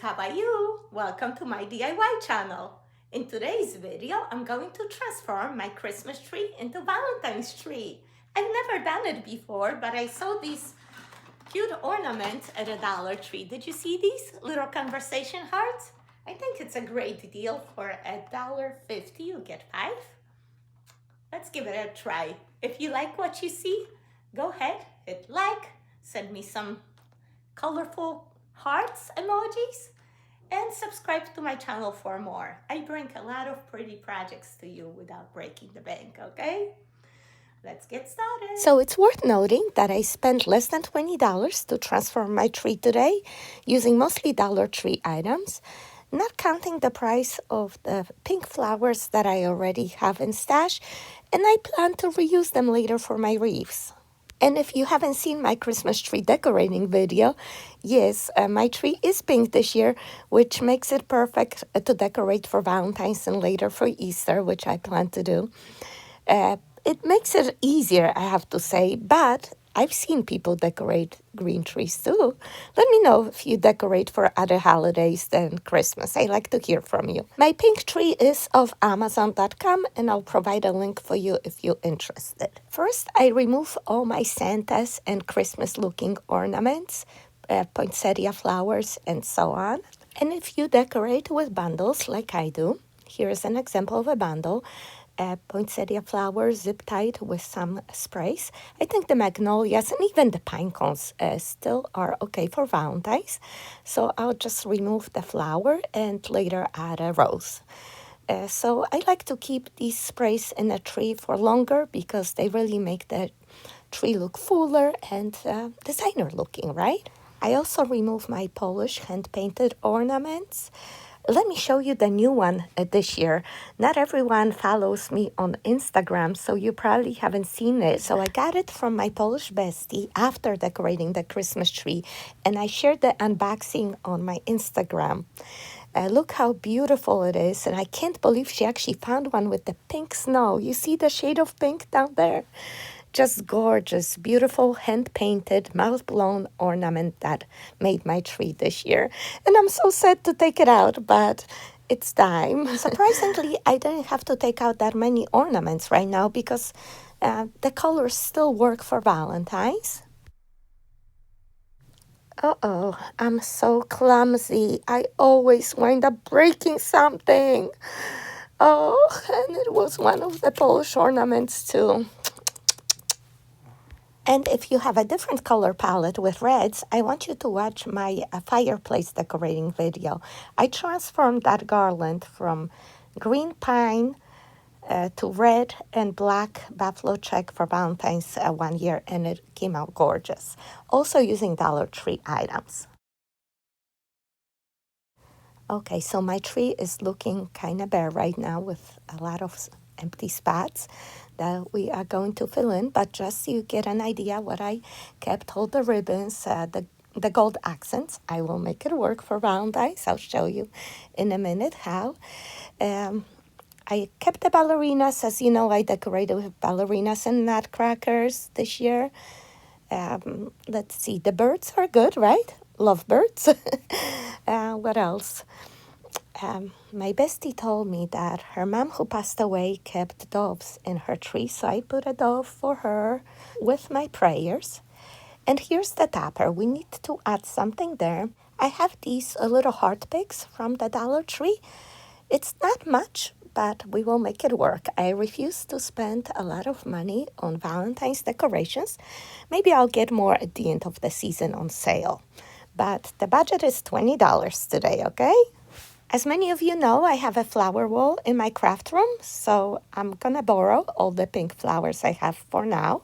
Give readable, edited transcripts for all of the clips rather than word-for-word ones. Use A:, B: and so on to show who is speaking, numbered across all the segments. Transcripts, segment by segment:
A: how about you? Welcome to my DIY channel. In today's video, I'm going to transform my Christmas tree into Valentine's tree. I've never done it before, but I saw these cute ornaments at a Dollar Tree. Did you see these little conversation hearts? I think it's a great deal for $1.50. You get 5. Let's give it a try. If you like what you see, go ahead, hit like, send me some colorful hearts emojis, and subscribe to my channel for more. I bring a lot of pretty projects to you without breaking the bank, okay? Let's get started. So it's worth noting that I spent less than $20 to transform my tree today using mostly Dollar Tree items, not counting the price of the pink flowers that I already have in stash, and I plan to reuse them later for my wreaths. And if you haven't seen my Christmas tree decorating video, yes, my tree is pink this year, which makes it perfect to decorate for Valentine's and later for Easter, which I plan to do. It makes it easier, I have to say, but I've seen people decorate green trees too. Let me know if you decorate for other holidays than Christmas. I like to hear from you. My pink tree is of Amazon.com, and I'll provide a link for you if you're interested. First, I remove all my Santas and Christmas-looking ornaments, poinsettia flowers, and so on. And if you decorate with bundles like I do, here's an example of a bundle. Poinsettia flowers zip-tied with some sprays. I think the magnolias and even the pine cones still are okay for Valentine's. So I'll just remove the flower and later add a rose. So I like to keep these sprays in a tree for longer because they really make the tree look fuller and designer looking, right? I also remove my Polish hand-painted ornaments. Let me show you the new one this year. Not everyone follows me on Instagram, so you probably haven't seen it. So I got it from my Polish bestie after decorating the Christmas tree, and I shared the unboxing on my Instagram. Look how beautiful it is, and I can't believe she actually found one with the pink snow. You see the shade of pink down there? Just gorgeous, beautiful, hand-painted, mouth-blown ornament that made my tree this year. And I'm so sad to take it out, but it's time. Surprisingly, I didn't have to take out that many ornaments right now because the colors still work for Valentine's. Uh-oh, I'm so clumsy. I always wind up breaking something. Oh, and it was one of the Polish ornaments too. And if you have a different color palette with reds, I want you to watch my fireplace decorating video. I transformed that garland from green pine to red and black buffalo check for Valentine's 1 year, and it came out gorgeous. Also using Dollar Tree items. Okay, so my tree is looking kind of bare right now with a lot of empty spots that we are going to fill in, but just so you get an idea what I kept, all the ribbons, the gold accents. I will make it work for Valentine's. I'll show you in a minute how. I kept the ballerinas. As you know, I decorated with ballerinas and nutcrackers this year. Let's see, the birds are good, right? Love birds. What else? My bestie told me that her mom, who passed away, kept doves in her tree, so I put a dove for her with my prayers. And here's the topper. We need to add something there. I have these little heart picks from the Dollar Tree. It's not much, but we will make it work. I refuse to spend a lot of money on Valentine's decorations. Maybe I'll get more at the end of the season on sale. But the budget is $20 today, okay? As many of you know, I have a flower wall in my craft room, so I'm gonna borrow all the pink flowers I have for now.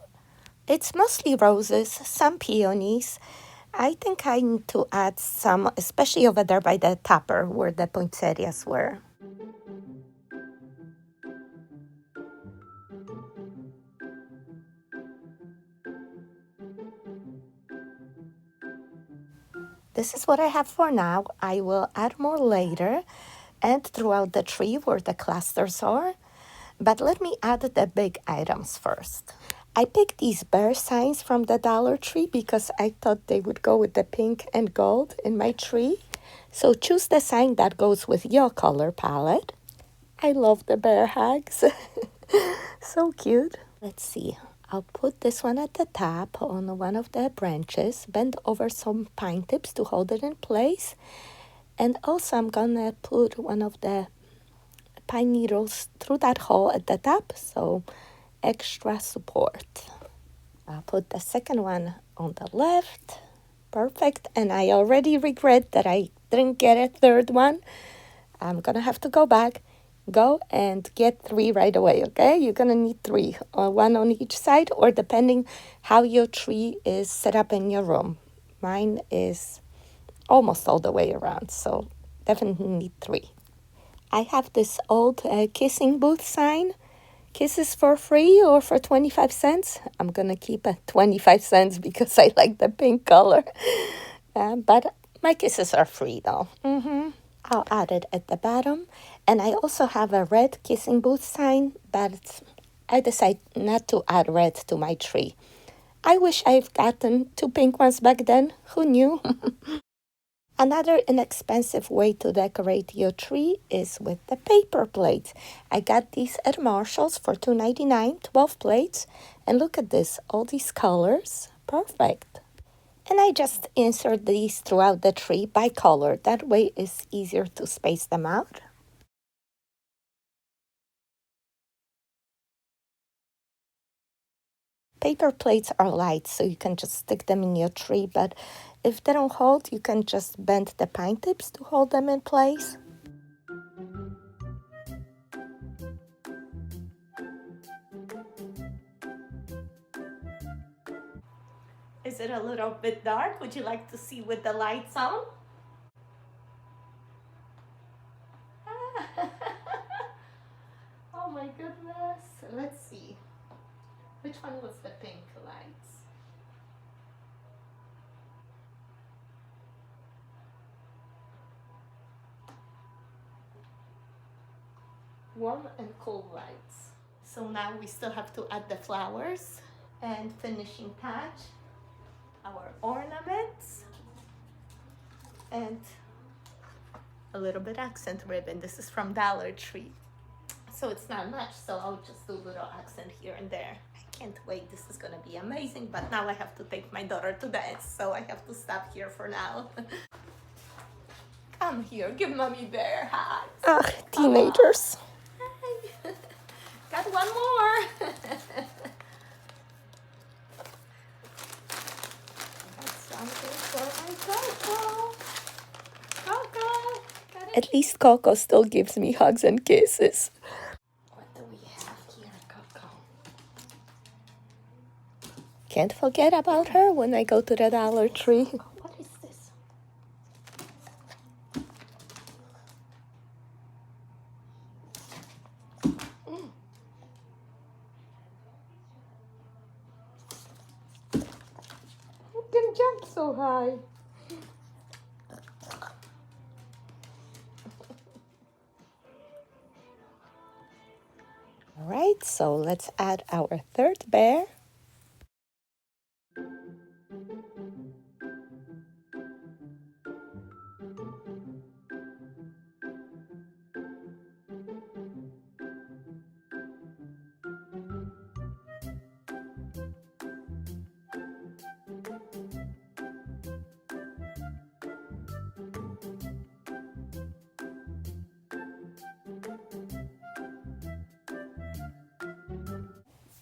A: It's mostly roses, some peonies. I think I need to add some, especially over there by the topper where the poinsettias were. This is what I have for now. I will add more later and throughout the tree where the clusters are. But let me add the big items first. I picked these bear signs from the Dollar Tree because I thought they would go with the pink and gold in my tree. So choose the sign that goes with your color palette. I love the bear hugs. So cute. Let's see. I'll put this one at the top on one of the branches, bend over some pine tips to hold it in place. And also I'm gonna put one of the pine needles through that hole at the top, so extra support. I'll put the second one on the left. Perfect. And I already regret that I didn't get a third one. I'm gonna have to go back. Go and get 3 right away, okay? You're gonna need 3, one on each side, or depending how your tree is set up in your room. Mine is almost all the way around, so definitely need 3. I have this old kissing booth sign. Kisses for free or for 25 cents. I'm gonna keep it 25 cents because I like the pink color. But my kisses are free though. I'll add it at the bottom. And I also have a red kissing booth sign, but I decided not to add red to my tree. I wish I've gotten 2 pink ones back then. Who knew? Another inexpensive way to decorate your tree is with the paper plates. I got these at Marshall's for $2.99, 12 plates. And look at this, all these colors. Perfect. And I just insert these throughout the tree by color. That way it's easier to space them out. Paper plates are light, so you can just stick them in your tree, but if they don't hold, you can just bend the pine tips to hold them in place. Is it a little bit dark? Would you like to see with the lights on? Oh my goodness. Let's see. Which one was the pink lights? Warm and cool lights. So now we still have to add the flowers and finishing touch, our ornaments, and a little bit accent ribbon. This is from Dollar Tree. So it's not much, so I'll just do a little accent here and there. I can't wait, this is gonna be amazing, but now I have to take my daughter to dance, so I have to stop here for now. Come here, give mommy bear hugs. Ugh, teenagers. Hi. Got one more. Got something for my Coco. Coco. At least Coco still gives me hugs and kisses. What do we have here, Coco? Can't forget about her when I go to the Dollar Tree. What is this? You can jump so high. All right, so let's add our third bear.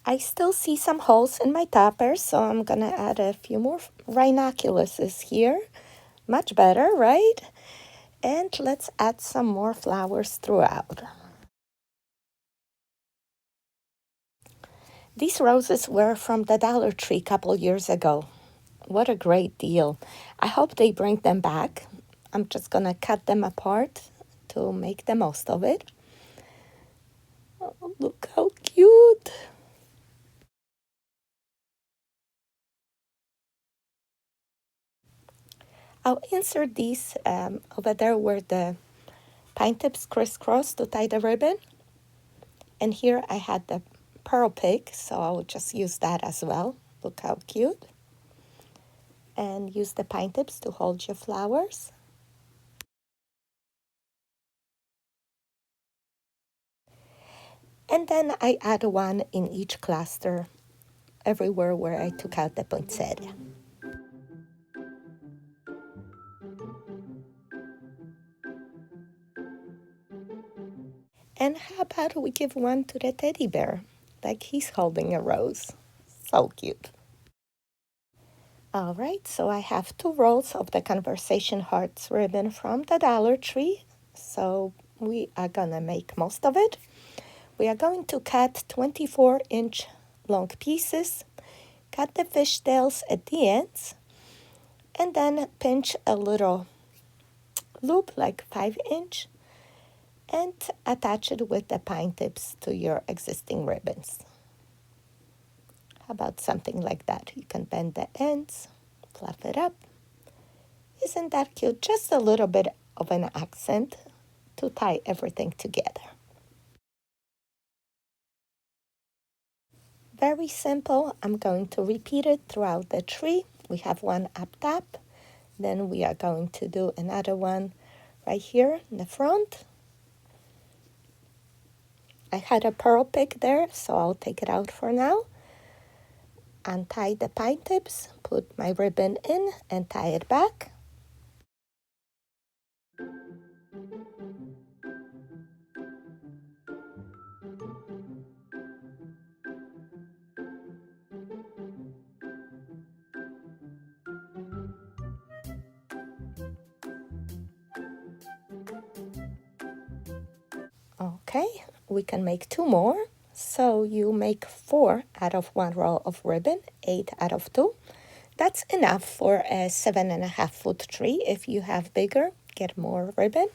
A: I still see some holes in my toppers, so I'm gonna add a few more rhinoculuses here. Much better, right? And let's add some more flowers throughout. These roses were from the Dollar Tree a couple years ago. What a great deal. I hope they bring them back. I'm just gonna cut them apart to make the most of it. Oh, look how cute. I'll insert these over there where the pine tips crisscross to tie the ribbon. And here I had the pearl pick, so I'll just use that as well. Look how cute. And use the pine tips to hold your flowers. And then I add one in each cluster, everywhere where I took out the poinsettia. And how about we give one to the teddy bear, like he's holding a rose. So cute. All right, so I have 2 rolls of the Conversation Hearts ribbon from the Dollar Tree. So we are gonna make most of it. We are going to cut 24-inch long pieces, cut the fishtails at the ends, and then pinch a little loop, like 5-inch, and attach it with the pine tips to your existing ribbons. How about something like that? You can bend the ends, fluff it up. Isn't that cute? Just a little bit of an accent to tie everything together. Very simple. I'm going to repeat it throughout the tree. We have one up top. Then we are going to do another one right here in the front. I had a pearl pick there, so I'll take it out for now. Untie the pine tips, put my ribbon in, and tie it back. Okay, we can make 2 more. So you make 4 out of 1 roll of ribbon, 8 out of 2. That's enough for a 7.5-foot tree. If you have bigger, get more ribbon.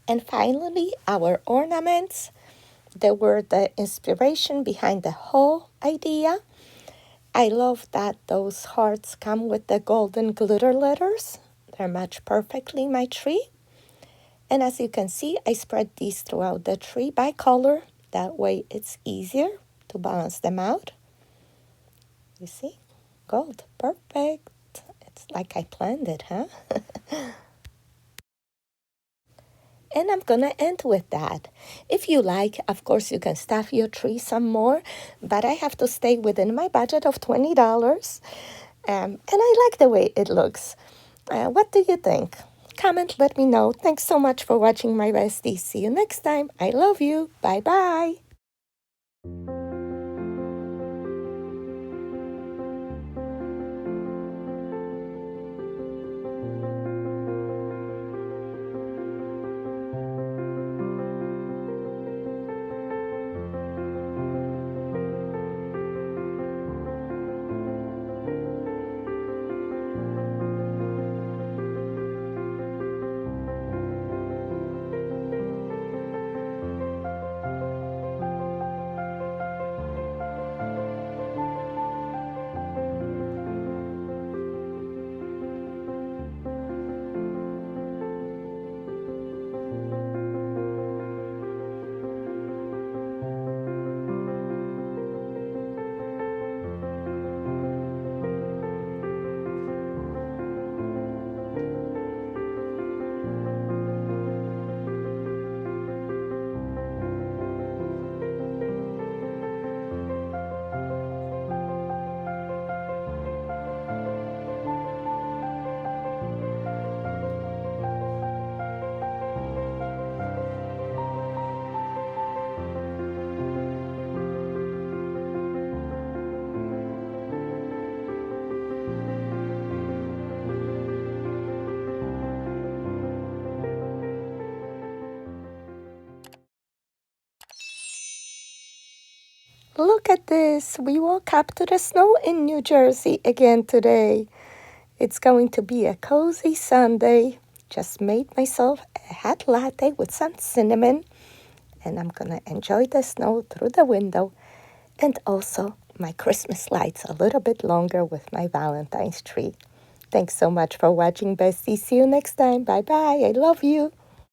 A: And finally, our ornaments. They were the inspiration behind the whole idea. I love that those hearts come with the golden glitter letters. They match perfectly my tree. And as you can see, I spread these throughout the tree by color. That way it's easier to balance them out. You see? Gold. Perfect. It's like I planned it, huh? And I'm gonna end with that. If you like, of course, you can stuff your tree some more, but I have to stay within my budget of $20. And I like the way it looks. What do you think? Comment, let me know. Thanks so much for watching, my bestie. See you next time. I love you. Bye-bye. Look at this. We woke up to the snow in New Jersey again today. It's going to be a cozy Sunday. Just made myself a hot latte with some cinnamon, and I'm going to enjoy the snow through the window. and also my Christmas lights a little bit longer with my Valentine's tree. Thanks so much for watching, Bestie. See you next time. Bye-bye. I love you.